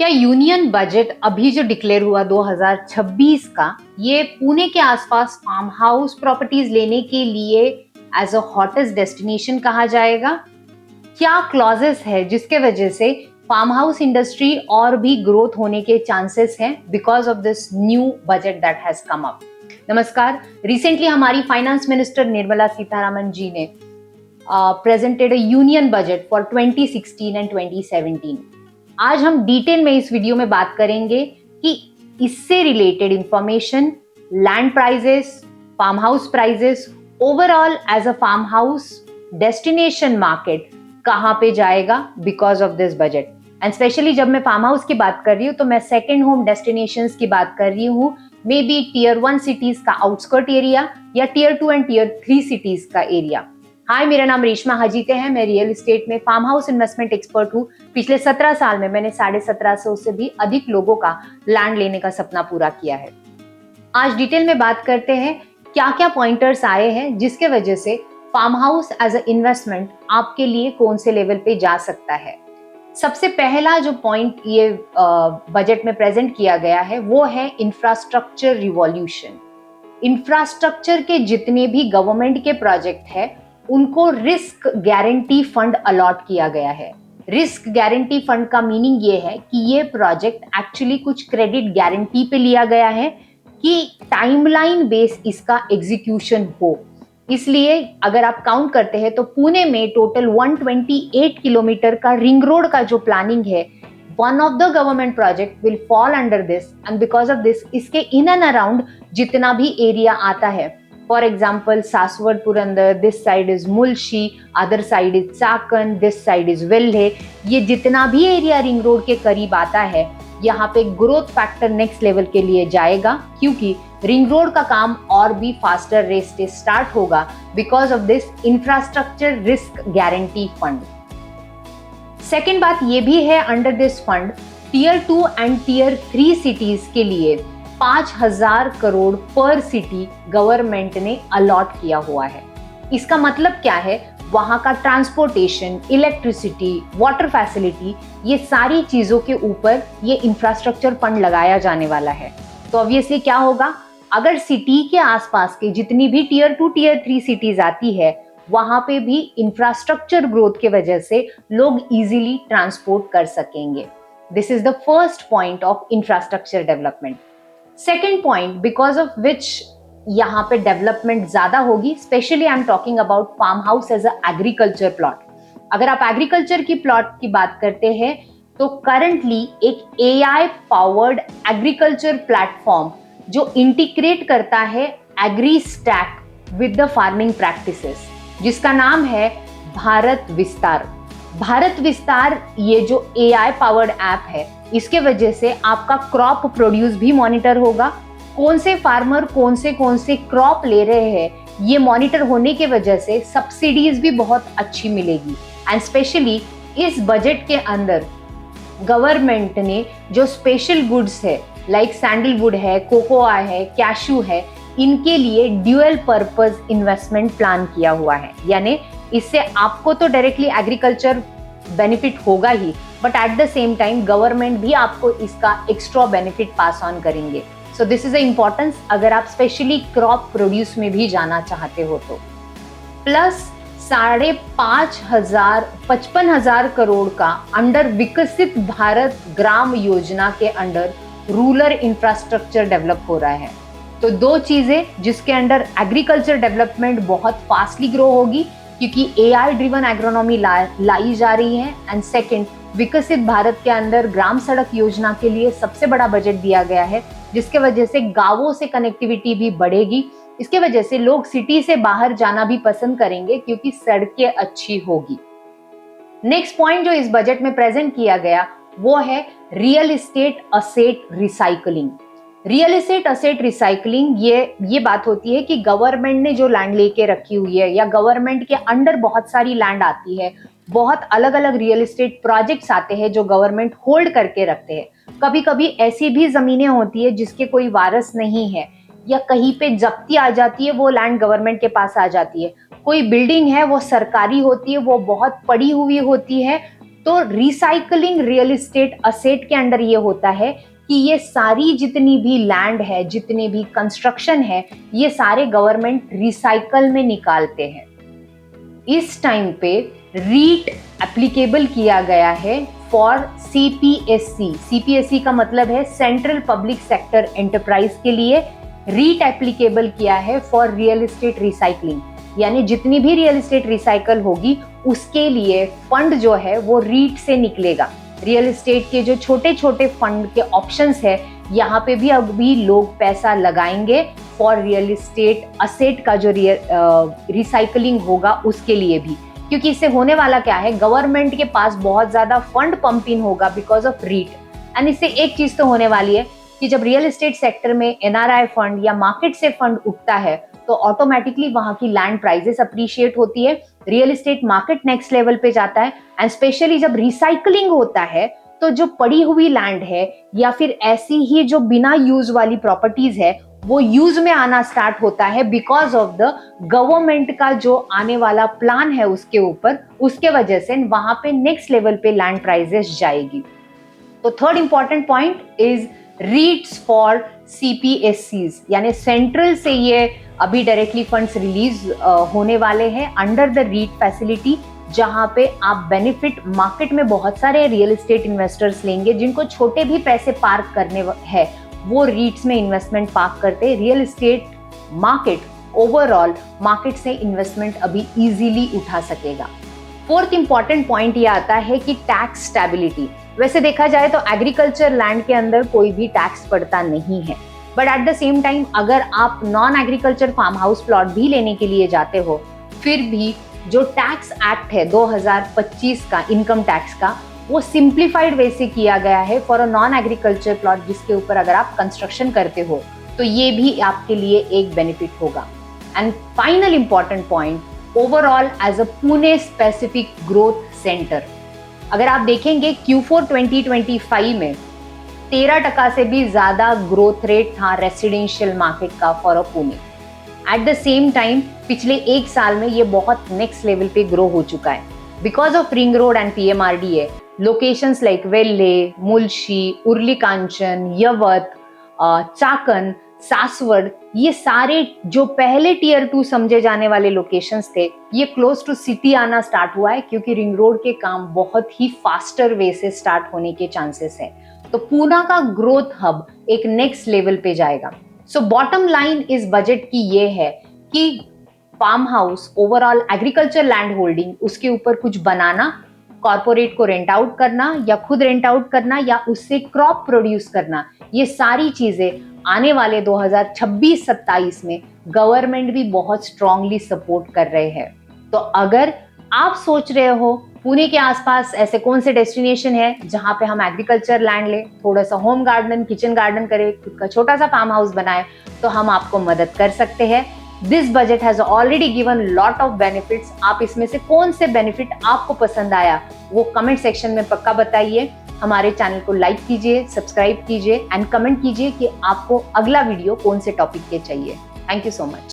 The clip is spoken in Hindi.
क्या यूनियन बजट अभी जो डिक्लेयर हुआ 2026 का, ये पुणे के आसपास फार्म हाउस प्रॉपर्टीज लेने के लिए एज अ हॉटेस्ट डेस्टिनेशन कहा जाएगा? क्या क्लॉजेस है जिसके वजह से फार्म हाउस इंडस्ट्री और भी ग्रोथ होने के चांसेस हैं because of this new budget that has come up? नमस्कार। रिसेंटली हमारी फाइनेंस मिनिस्टर निर्मला सीतारामन जी ने presented a union budget for 2016 and 2017। आज हम डिटेल में इस वीडियो में बात करेंगे कि इससे related information, land prices, farm house prices, overall as a farm house destination market कहां पे जाएगा because of this budget. And specially जब मैं फार्म हाउस की बात कर रही हूं तो मैं सेकेंड होम डेस्टिनेशंस की बात कर रही हूं, मे बी टियर 1 सिटीज का आउटस्कर्ट एरिया या टियर 2 एंड टियर 3 सिटीज का एरिया। हाय, मेरा नाम रेशमा हजीते है। मैं रियल एस्टेट में फार्म हाउस इन्वेस्टमेंट एक्सपर्ट हूँ। पिछले 17 साल में मैंने 1750 से भी अधिक लोगों का लैंड लेने का सपना पूरा किया है। आज डिटेल में बात करते हैं क्या क्या पॉइंटर्स आए हैं जिसके वजह से farm house as a investment आपके लिए कौन से लेवल पे जा सकता है। सबसे पहला जो पॉइंट ये बजट में प्रेजेंट किया गया है वो है इंफ्रास्ट्रक्चर रिवॉल्यूशन। इंफ्रास्ट्रक्चर के जितने भी गवर्नमेंट के प्रोजेक्ट है उनको रिस्क गारंटी फंड अलॉट किया गया है। रिस्क गारंटी फंड का मीनिंग ये है कि ये प्रोजेक्ट एक्चुअली कुछ क्रेडिट गारंटी पे लिया गया है कि टाइमलाइन बेस इसका एग्जीक्यूशन हो। इसलिए अगर आप काउंट करते हैं तो पुणे में टोटल 128 किलोमीटर का रिंग रोड का जो प्लानिंग है, one of the government project will fall under this. And because of this इसके इन एंड अराउंड जितना भी एरिया आता है, for example Saswad Purandar, this side is Mulshi, other side is Chakan, this side is Velhe, ये जितना भी एरिया रिंग रोड के करीब आता है यहाँ पे ग्रोथ फैक्टर नेक्स्ट लेवल के लिए जाएगा, क्योंकि रिंग रोड का काम और भी फास्टर रेस से स्टार्ट होगा because of this infrastructure risk guarantee fund. Second बात ये भी है, under this fund tier 2 and tier 3 cities के लिए 5,000 करोड़ पर सिटी गवर्नमेंट ने अलॉट किया हुआ है। इसका मतलब क्या है, वहां का ट्रांसपोर्टेशन, इलेक्ट्रिसिटी, वाटर फैसिलिटी, ये सारी चीजों के ऊपर ये इंफ्रास्ट्रक्चर फंड लगाया जाने वाला है। तो ऑब्वियसली क्या होगा, अगर सिटी के आसपास के जितनी भी टियर 2 टियर 3 सिटीज आती है वहां पे भी इंफ्रास्ट्रक्चर ग्रोथ के वजह से लोग इजीली ट्रांसपोर्ट कर सकेंगे। This is the first point of infrastructure development. Second point because of which यहाँ पे डेवलपमेंट ज्यादा होगी, specially I am talking about farm house as a agriculture plot. अगर आप एग्रीकल्चर की प्लॉट की बात करते हैं तो करंटली एक एआई पावर्ड एग्रीकल्चर प्लेटफॉर्म जो इंटीग्रेट करता है agri stack with the farming practices, जिसका नाम है भारत विस्तार। भारत विस्तार ये जो एआई पावर्ड ऐप है, इसके वजह से आपका क्रॉप प्रोड्यूस भी मॉनिटर होगा। कौन से फार्मर कौन से क्रॉप ले रहे हैं ये मॉनिटर होने के वजह से सब्सिडीज भी बहुत अच्छी मिलेगी। एंड स्पेशली इस बजट के अंदर गवर्नमेंट ने जो स्पेशल गुड्स है लाइक सैंडलवुड है, कोकोआ है, कैशू है, इनके लिए ड्यूअल पर्पस इन्वेस्टमेंट प्लान किया हुआ है। यानी इससे आपको तो डायरेक्टली एग्रीकल्चर बेनिफिट होगा ही, but at the same time government भी आपको इसका एक्स्ट्रा बेनिफिट पास ऑन करेंगे। So this is a importance अगर आप स्पेशली क्रॉप प्रोड्यूस में भी जाना चाहते हो तो। प्लस 55,000 करोड़ का अंडर विकसित भारत ग्राम योजना के अंडर रूरल इंफ्रास्ट्रक्चर डेवलप हो रहा है। तो दो चीजें जिसके अंडर एग्रीकल्चर डेवलपमेंट बहुत फास्टली ग्रो होगी क्योंकि एआई ड्रिवन एग्रोनॉमी लाई जा रही है। एंड सेकंड, विकसित भारत के अंदर ग्राम सड़क योजना के लिए सबसे बड़ा बजट दिया गया है, जिसके वजह से गांवों से कनेक्टिविटी भी बढ़ेगी। इसके वजह से लोग सिटी से बाहर जाना भी पसंद करेंगे क्योंकि सड़कें अच्छी होगी। नेक्स्ट पॉइंट जो इस बजट में प्रेजेंट किया गया वो है real estate asset recycling. Real estate asset recycling ये बात होती है कि गवर्नमेंट ने जो लैंड लेके रखी हुई है या गवर्नमेंट के अंडर बहुत सारी लैंड आती है, बहुत अलग अलग रियल एस्टेट प्रोजेक्ट्स आते हैं जो गवर्नमेंट होल्ड करके रखते हैं। कभी कभी ऐसी भी जमीनें होती है जिसके कोई वारिस नहीं है या कहीं पे जब्ती आ जाती है, वो लैंड गवर्नमेंट के पास आ जाती है। कोई बिल्डिंग है वो सरकारी होती है, वो बहुत पड़ी हुई होती है, तो रिसाइकलिंग रियल एस्टेट असेट के अंडर ये होता है कि ये सारी जितनी भी लैंड है, जितने भी कंस्ट्रक्शन है, ये सारे गवर्नमेंट रिसाइकल में निकालते हैं। इस टाइम पे रीट एप्लीकेबल किया गया है फॉर सीपीएससी। सीपीएससी का मतलब है सेंट्रल पब्लिक सेक्टर एंटरप्राइज के लिए रीट एप्लीकेबल किया है फॉर रियल एस्टेट रिसाइकलिंग, यानी जितनी भी रियल एस्टेट रिसाइकल होगी उसके लिए फंड जो है वो रीट से निकलेगा। रियल एस्टेट के जो छोटे छोटे फंड के ऑप्शंस है, यहाँ पे भी अभी लोग पैसा लगाएंगे फॉर रियल एस्टेट असेट का जो रिसाइकलिंग होगा उसके लिए भी, क्योंकि इससे होने वाला क्या है, गवर्नमेंट के पास बहुत ज्यादा फंड पंप इन होगा बिकॉज ऑफ रीट। एंड इससे एक चीज तो होने वाली है कि जब रियल एस्टेट सेक्टर में एनआरआई फंड या मार्केट से फंड उठता है तो ऑटोमेटिकली वहां की लैंड प्राइसेस अप्रिशिएट होती है, real estate market next level पे जाता है। एंड स्पेशली जब रिसाइकलिंग होता है तो जो पड़ी हुई लैंड है या फिर ऐसी ही जो बिना यूज वाली प्रॉपर्टीज है वो यूज में आना स्टार्ट होता है बिकॉज ऑफ द गवर्नमेंट का जो आने वाला प्लान है उसके ऊपर, उसके वजह से वहां पे नेक्स्ट लेवल पे लैंड प्राइसेस जाएगी। तो third important point is REITs for CPSEs, यानी सेंट्रल से ये अभी डायरेक्टली फंड्स रिलीज होने वाले हैं अंडर द रीट फैसिलिटी, जहां पे आप बेनिफिट मार्केट में बहुत सारे रियल एस्टेट इन्वेस्टर्स लेंगे जिनको छोटे भी पैसे पार्क करने हैं, वो रीट्स में इन्वेस्टमेंट पार्क करते। Real estate market overall market से इन्वेस्टमेंट अभी इजीली उठा सकेगा। फोर्थ इंपॉर्टेंट पॉइंट ये आता है कि टैक्स स्टेबिलिटी। वैसे देखा जाए तो एग्रीकल्चर लैंड के अंदर कोई भी टैक्स पड़ता नहीं है, but at the same time अगर आप non agriculture farm house plot भी लेने के लिए जाते हो, फिर भी जो टैक्स एक्ट है 2025 का इनकम टैक्स का, वो सिंप्लीफाइड वे से किया गया है for a non agriculture plot जिसके ऊपर अगर आप कंस्ट्रक्शन करते हो तो ये भी आपके लिए एक बेनिफिट होगा। And final important point, overall as a Pune specific growth centre, अगर आप देखेंगे Q4 2025 में 13% से भी ज्यादा ग्रोथ रेट था रेसिडेंशियल मार्केट का for a Pune. Eight the same time पिछले एक साल में ये बहुत नेक्स्ट लेवल पे ग्रो हो चुका है because of ring road and PMRDA। Locations like Velhe, Mulshi, Uruli Kanchan, Yavat, Chakan, Saswad, ये सारे जो पहले टियर 2 समझे जाने वाले लोकेशंस थे, ये क्लोज टू सिटी आना स्टार्ट हुआ है क्योंकि रिंग रोड के काम बहुत ही फास्टर वे से स्टार्ट होने के चांसेस है। तो पूना का ग्रोथ हब एक नेक्स्ट लेवल पे जाएगा। सो बॉटम लाइन इस बजट की ये है कि farm house overall agriculture land holding उसके ऊपर कुछ बनाना, कॉर्पोरेट को रेंट आउट करना या खुद रेंट आउट करना या उससे क्रॉप प्रोड्यूस करना, ये सारी चीजें आने वाले 2026-27 में गवर्नमेंट भी बहुत स्ट्रांगली सपोर्ट कर रहे हैं। तो अगर आप सोच रहे हो पुणे के आसपास ऐसे कौन से डेस्टिनेशन है जहां पे हम एग्रीकल्चर लैंड ले, थोड़ा सा होम गार्डन, किचन गार्डन करे, खुद का छोटा सा फार्म हाउस बनाए, तो हम आपको मदद कर सकते हैं। This budget has already given lot of benefits. आप इसमें से कौन से बेनिफिट आपको पसंद आया वो कमेंट सेक्शन में पक्का बताइए। हमारे चैनल को लाइक कीजिए, सब्सक्राइब कीजिए एंड कमेंट कीजिए कि आपको अगला वीडियो कौन से टॉपिक के चाहिए। Thank you so much.